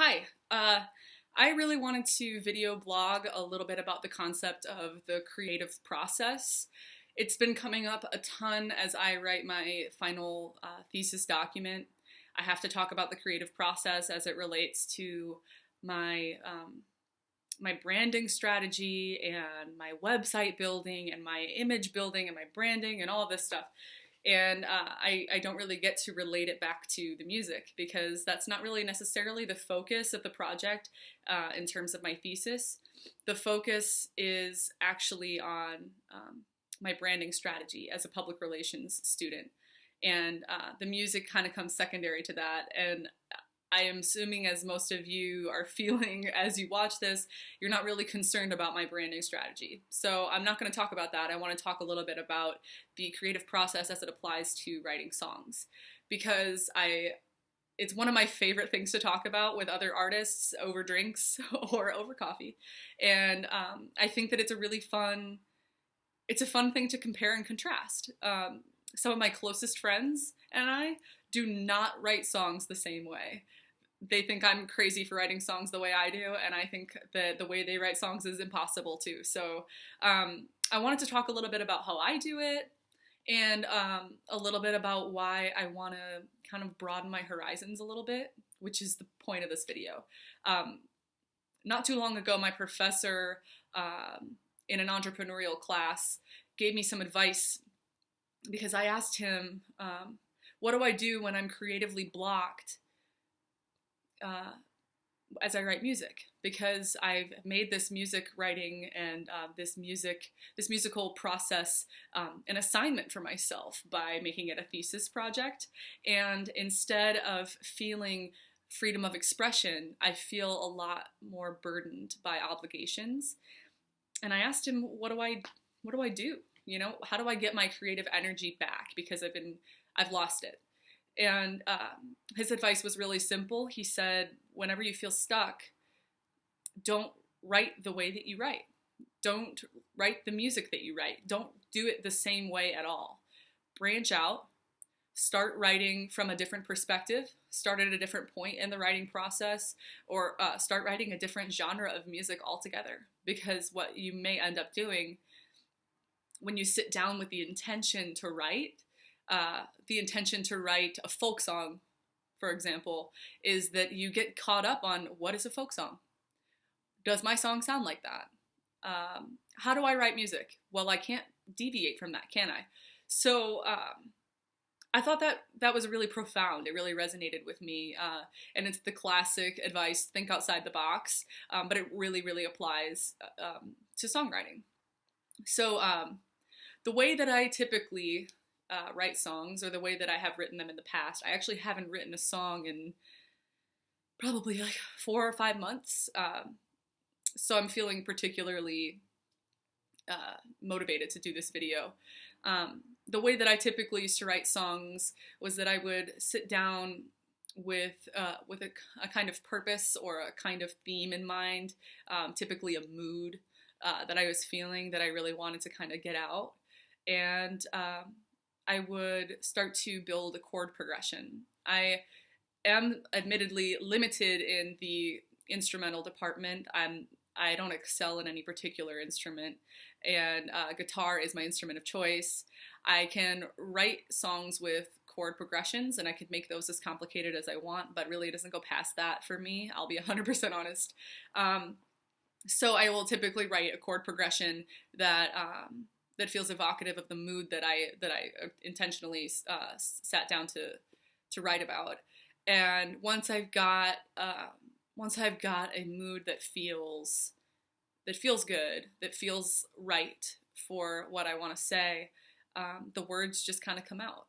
Hi, I really wanted to video blog a little bit about the concept of the creative process. It's been coming up a ton as I write my final thesis document. I have to talk about the creative process as it relates to my my branding strategy and my website building and my image building and my branding and all of this stuff. And I don't really get to relate it back to the music because that's not really necessarily the focus of the project in terms of my thesis. The focus is actually on my branding strategy as a public relations student. And the music kind of comes secondary to that. And I am assuming, as most of you are feeling as you watch this, you're not really concerned about my branding strategy. So I'm not going to talk about that. I want to talk a little bit about the creative process as it applies to writing songs, because it's one of my favorite things to talk about with other artists over drinks or over coffee. And I think that it's a fun thing to compare and contrast. Some of my closest friends and I do not write songs the same way. They think I'm crazy for writing songs the way I do, and I think that the way they write songs is impossible too. So I wanted to talk a little bit about how I do it, and a little bit about why I want to kind of broaden my horizons a little bit, which is the point of this video. Not too long ago, my professor in an entrepreneurial class gave me some advice because I asked him, what do I do when I'm creatively blocked as I write music? Because I've made this music writing and this musical process an assignment for myself by making it a thesis project. And instead of feeling freedom of expression, I feel a lot more burdened by obligations. And I asked him, what do I do? You know, how do I get my creative energy back? Because I've lost it. And his advice was really simple. He said, whenever you feel stuck, don't write the way that you write. Don't write the music that you write. Don't do it the same way at all. Branch out. Start writing from a different perspective. Start at a different point in the writing process, or start writing a different genre of music altogether. Because what you may end up doing when you sit down with the intention to write a folk song, for example, is that you get caught up on, what is a folk song? Does my song sound like that? How do I write music? Well, I can't deviate from that, can I? So I thought that was really profound. It really resonated with me. And it's the classic advice, think outside the box, but it really, really applies to songwriting. So the way that I typically write songs, or the way that I have written them in the past, I actually haven't written a song in probably like 4 or 5 months. So I'm feeling particularly motivated to do this video. The way that I typically used to write songs was that I would sit down with a kind of purpose or a kind of theme in mind, typically a mood that I was feeling that I really wanted to kind of get out. And I would start to build a chord progression. I am admittedly limited in the instrumental department. I don't excel in any particular instrument, and guitar is my instrument of choice. I can write songs with chord progressions, and I could make those as complicated as I want, but really it doesn't go past that for me. I'll be 100% honest. So I will typically write a chord progression that feels evocative of the mood that I intentionally sat down to write about. And once I've got a mood that feels good, that feels right for what I want to say, the words just kind of come out.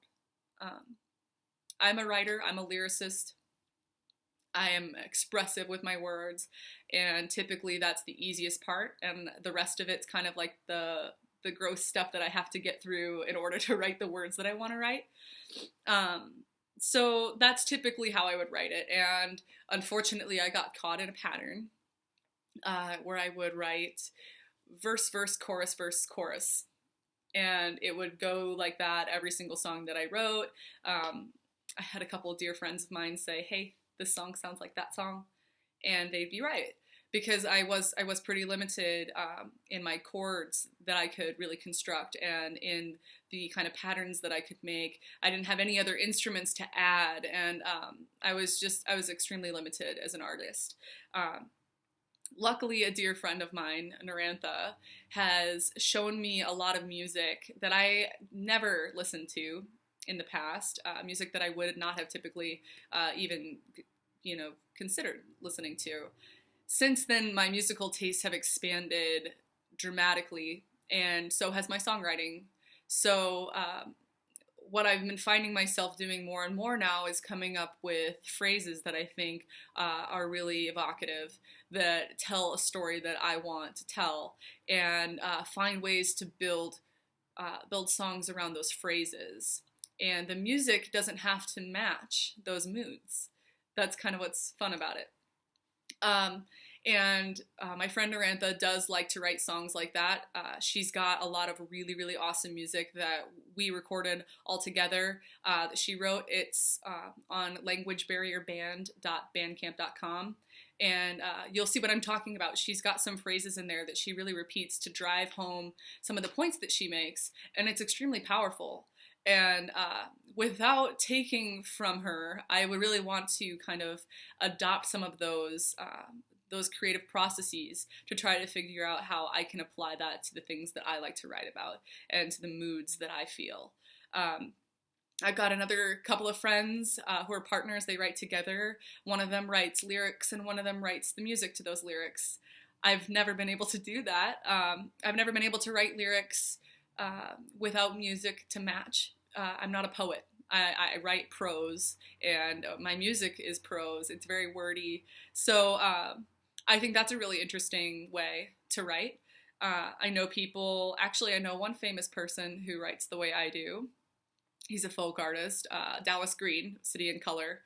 I'm a writer. I'm a lyricist. I am expressive with my words, and typically that's the easiest part, and the rest of it's kind of like the gross stuff that I have to get through in order to write the words that I want to write. So that's typically how I would write it, and unfortunately I got caught in a pattern where I would write verse, verse, chorus, and it would go like that every single song that I wrote. I had a couple of dear friends of mine say, hey, this song sounds like that song. and they'd be right, because I was pretty limited in my chords that I could really construct, and in the kind of patterns that I could make. I didn't have any other instruments to add, and I was extremely limited as an artist. Luckily, a dear friend of mine, Narantha, has shown me a lot of music that I never listened to in the past, music that I would not have typically even, considered listening to. Since then, my musical tastes have expanded dramatically, and so has my songwriting. So what I've been finding myself doing more and more now is coming up with phrases that I think are really evocative, that tell a story that I want to tell, and find ways to build songs around those phrases. And the music doesn't have to match those moods. That's kind of what's fun about it. And my friend Narantha does like to write songs like that. She's got a lot of really, really awesome music that we recorded all together that she wrote. It's on languagebarrierband.bandcamp.com. And you'll see what I'm talking about. She's got some phrases in there that she really repeats to drive home some of the points that she makes. And it's extremely powerful. And without taking from her, I would really want to kind of adopt some of those creative processes to try to figure out how I can apply that to the things that I like to write about and to the moods that I feel. I've got another couple of friends who are partners. They write together. One of them writes lyrics and one of them writes the music to those lyrics. I've never been able to do that. I've never been able to write lyrics without music to match. I'm not a poet. I write prose, and my music is prose. It's very wordy. So I think that's a really interesting way to write. I know one famous person who writes the way I do. He's a folk artist, Dallas Green, City and Color.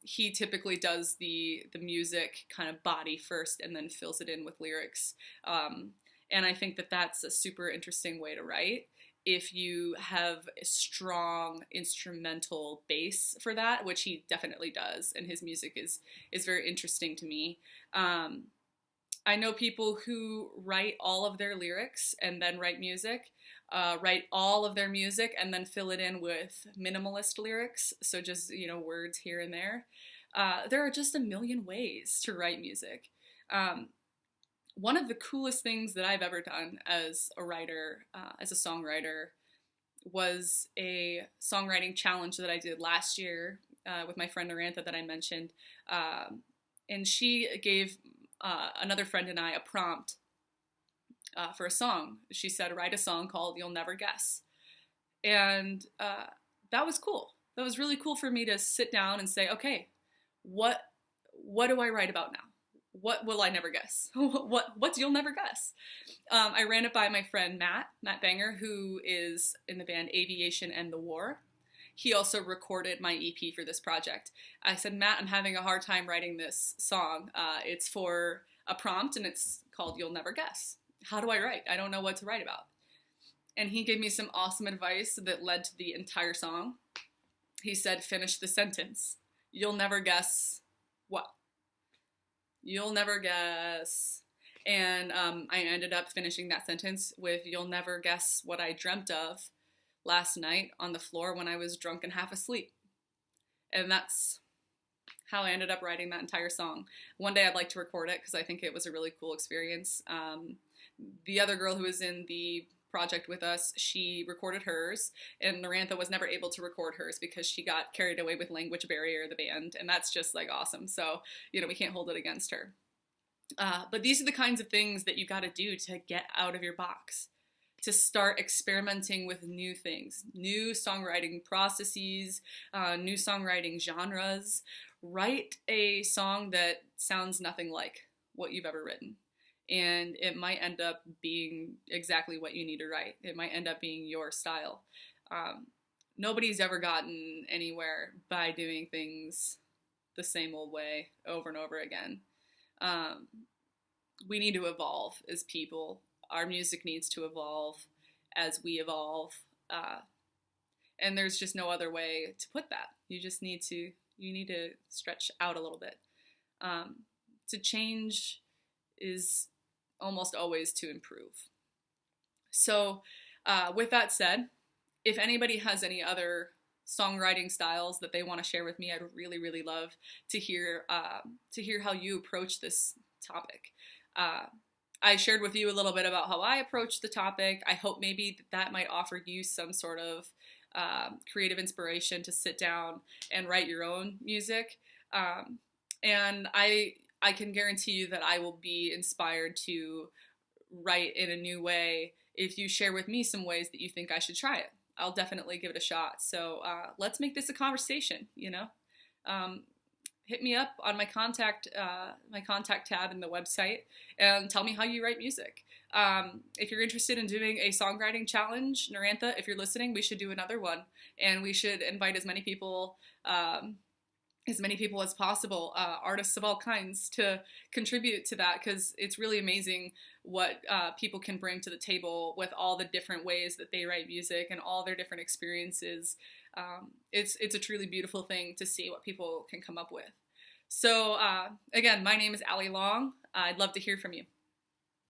He typically does the music kind of body first and then fills it in with lyrics. And I think that that's a super interesting way to write if you have a strong instrumental base for that, which he definitely does, and his music is very interesting to me. I know people who write all of their lyrics and then write music, write all of their music and then fill it in with minimalist lyrics, so just, words here and there. There are just a million ways to write music. One of the coolest things that I've ever done as a writer, as a songwriter, was a songwriting challenge that I did last year with my friend Narantha that I mentioned. And she gave another friend and I a prompt for a song. She said, write a song called You'll Never Guess. And that was cool. That was really cool for me to sit down and say, okay, what do I write about now? What will I never guess? What's You'll Never Guess? I ran it by my friend Matt Banger, who is in the band Aviation and the War. He also recorded my EP for this project. I said, Matt, I'm having a hard time writing this song. It's for a prompt and it's called You'll Never Guess. How do I write? I don't know what to write about. And he gave me some awesome advice that led to the entire song. He said, finish the sentence. You'll never guess what? You'll never guess. And I ended up finishing that sentence with, you'll never guess what I dreamt of last night on the floor when I was drunk and half asleep. And that's how I ended up writing that entire song. One day I'd like to record it because I think it was a really cool experience. The other girl who was in the project with us, she recorded hers, and Narantha was never able to record hers because she got carried away with Language Barrier, the band, and that's just like awesome. So, we can't hold it against her. But these are the kinds of things that you got to do to get out of your box, to start experimenting with new things, new songwriting processes, new songwriting genres. Write a song that sounds nothing like what you've ever written. And it might end up being exactly what you need to write. It might end up being your style. Nobody's ever gotten anywhere by doing things the same old way over and over again. We need to evolve as people. Our music needs to evolve as we evolve. And there's just no other way to put that. You need to stretch out a little bit. to change is almost always to improve. So with that said, if anybody has any other songwriting styles that they want to share with me, I'd really, really love to hear how you approach this topic. I shared with you a little bit about how I approach the topic. I hope maybe that might offer you some sort of creative inspiration to sit down and write your own music. And I can guarantee you that I will be inspired to write in a new way if you share with me some ways that you think I should try it. I'll definitely give it a shot. So let's make this a conversation, you know? Hit me up on my contact tab in the website and tell me how you write music. If you're interested in doing a songwriting challenge, Narantha, if you're listening, we should do another one, and we should invite as many people as possible, artists of all kinds, to contribute to that, because it's really amazing what people can bring to the table with all the different ways that they write music and all their different experiences. It's a truly beautiful thing to see what people can come up with. So again, my name is Allie Long. I'd love to hear from you.